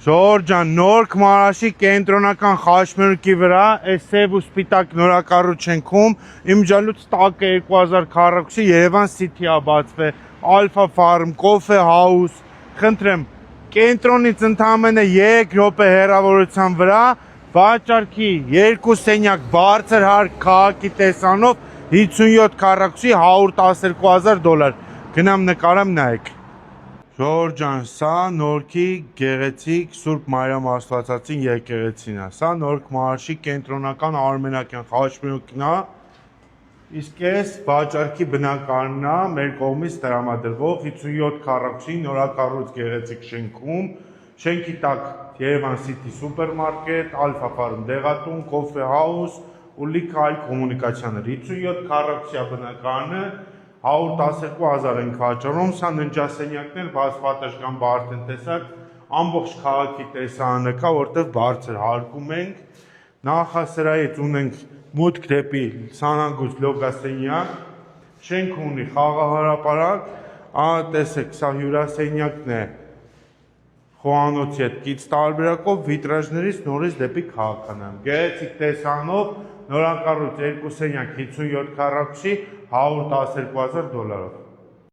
Ժողովուրդ ջան, նոր Քմարաշի կենտրոնական խաչմերուկի վրա այս սև ու սպիտակ նորակառույցում իմ ջալուց տակը 2000 քառակուսի Երևան City-ա բացվել, Alpha Farm, Coffee House, խնդրեմ, կենտրոնից ընդամենը 3 րոպե հեռավորության վրա վաճառքի 2 սենյակ բարձր հարկ քաղաքի տեսանով 57 քառակուսի $112,000, գնամ նկարեմ նայեք։ Ժողովուրդ ջան, սա Նորքի գեղեցիկ Սուրբ Մարիամ Աստվածածին եկեղեցին է, սա Նոր Քմարաշի կենտրոնական Արմենական խաչմերուկն է, իսկ այս վաճառքի բնակարանն է, մեր կողմից տրամադրվող 57 քառակուսի նորակառույց գեղեցիկ շենքում, շենքի տակ Երևան City սուպերմարկետ, Alpha Farm դեղատուն, Coffee House ու լիքը այլ կոմունիկացիաներ, 57 քառակուսի բնակարանը 112,000 ենք վաճառում, սա ննջասենյակներ, բաց պատշգամբ արդեն տեսակ, ամբողջ քաղաքի տեսարանը կա, որտեղ բարձր հարկում ենք, նախասրահից ունենք մուտք դեպի Սանհանգույց լոգասենյակ, շենքը ունի խաղահրապարակ, տեսեք, սա հյուրասենյակն է խոհանոցի հետ կից տարբերակով, վիտրաժներից նորից դեպի քաղաքանան, գեղեցիկ տեսանով, նորակառույց 2 սենյակ 57 քառակուսի $112,000